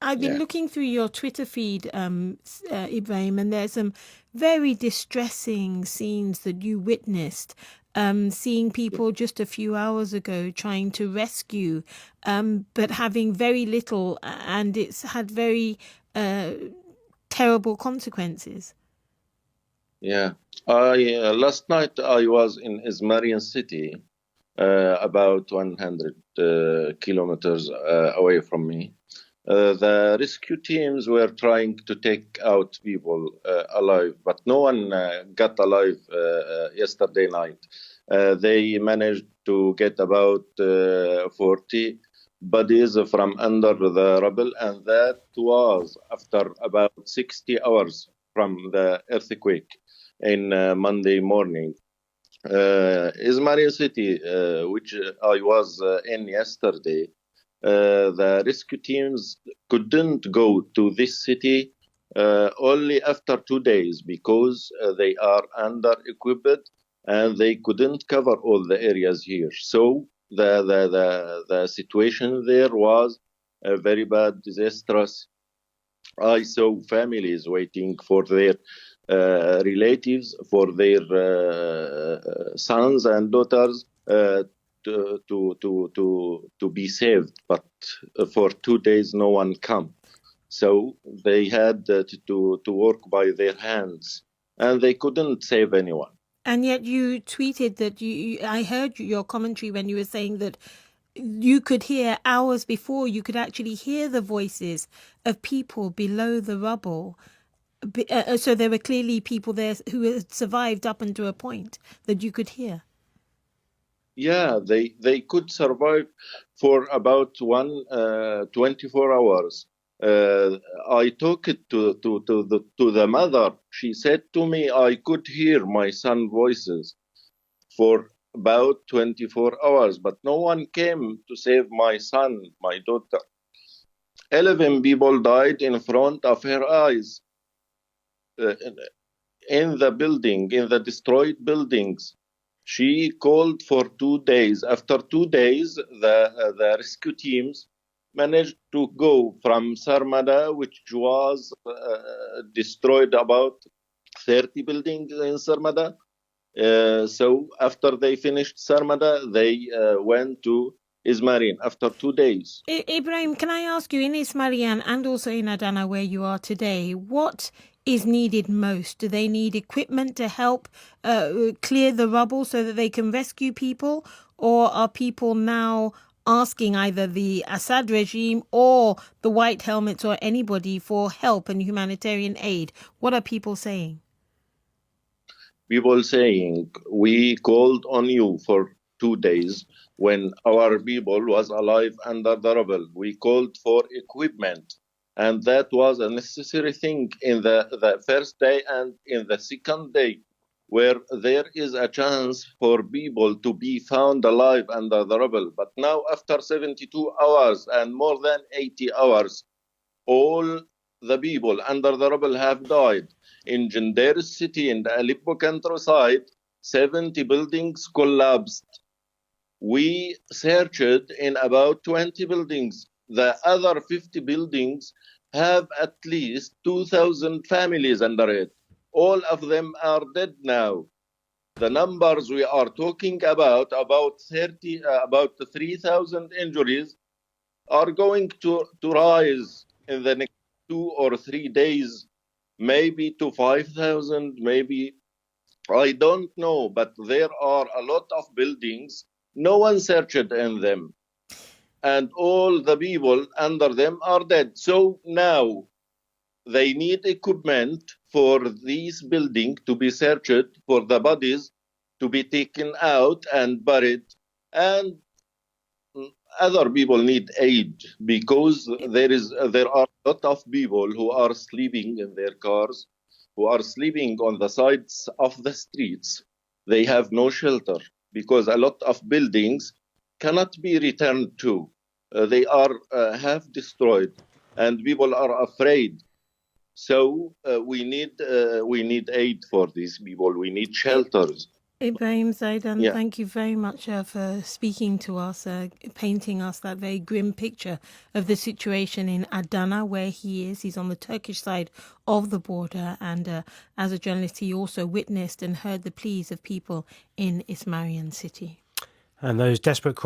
I've been Yeah. looking through your Twitter feed, Ibrahim, and there's some very distressing scenes that you witnessed. Seeing people just a few hours ago trying to rescue, but having very little, and it's had very terrible consequences. Yeah. Last night I was in Ismarian city, about 100 kilometers away from me. The rescue teams were trying to take out people alive, but no one got alive yesterday night. They managed to get about 40 bodies from under the rubble, and that was after about 60 hours from the earthquake in Monday morning. Ismailia City, which I was in yesterday, the rescue teams couldn't go to this city only after 2 days because they are under equipped and they couldn't cover all the areas here. So the situation there was very bad, disastrous. I saw families waiting for their relatives, for their sons and daughters to be saved. But for 2 days, no one come. So they had to work by their hands, and they couldn't save anyone. And yet you tweeted that I heard your commentary when you were saying that you could hear hours before, you could actually hear the voices of people below the rubble. So there were clearly people there who had survived up until a point that you could hear. Yeah, they could survive for about 24 hours. Uh, I talked to the mother. She said to me, I could hear my son voices for about 24 hours, but no one came to save my son, my daughter. 11 people died in front of her eyes, uh, in the building, in the destroyed buildings. She called for 2 days. After 2 days, the rescue teams managed to go from Sarmada, which was destroyed about 30 buildings in Sarmada. So after they finished Sarmada, they went to Ismarin after 2 days. Ibrahim, can I ask you, in Ismailan and also in Adana, where you are today, what is needed most? Do they need equipment to help clear the rubble so that they can rescue people? Or are people now asking either the Assad regime or the White Helmets or anybody for help and humanitarian aid? What are people saying? People saying, we called on you for 2 days when our people was alive under the rubble. We called for equipment, and that was a necessary thing in the first day and in the second day, where there is a chance for people to be found alive under the rubble. But now, after 72 hours and more than 80 hours, all the people under the rubble have died. In Jandair city, in the Aleppo countryside, 70 buildings collapsed. We searched in about 20 buildings. The other 50 buildings have at least 2,000 families under it. All of them are dead now. The numbers we are talking about 30, about 3,000 injuries, are going to rise in the next 2 or 3 days, maybe to 5,000, maybe, I don't know, but there are a lot of buildings. No one searched in them, and all the people under them are dead. So now they need equipment for these buildings to be searched, for the bodies to be taken out and buried, and other people need aid because there are a lot of people who are sleeping in their cars, who are sleeping on the sides of the streets. They have no shelter because a lot of buildings cannot be returned to. They are half destroyed, and people are afraid. So we need aid for these people. We need shelters. Ibrahim Zaidan, Yeah. thank you very much for speaking to us, painting us that very grim picture of the situation in Adana, where he is. He's on the Turkish side of the border, and as a journalist, he also witnessed and heard the pleas of people in Ismarian city. And those desperate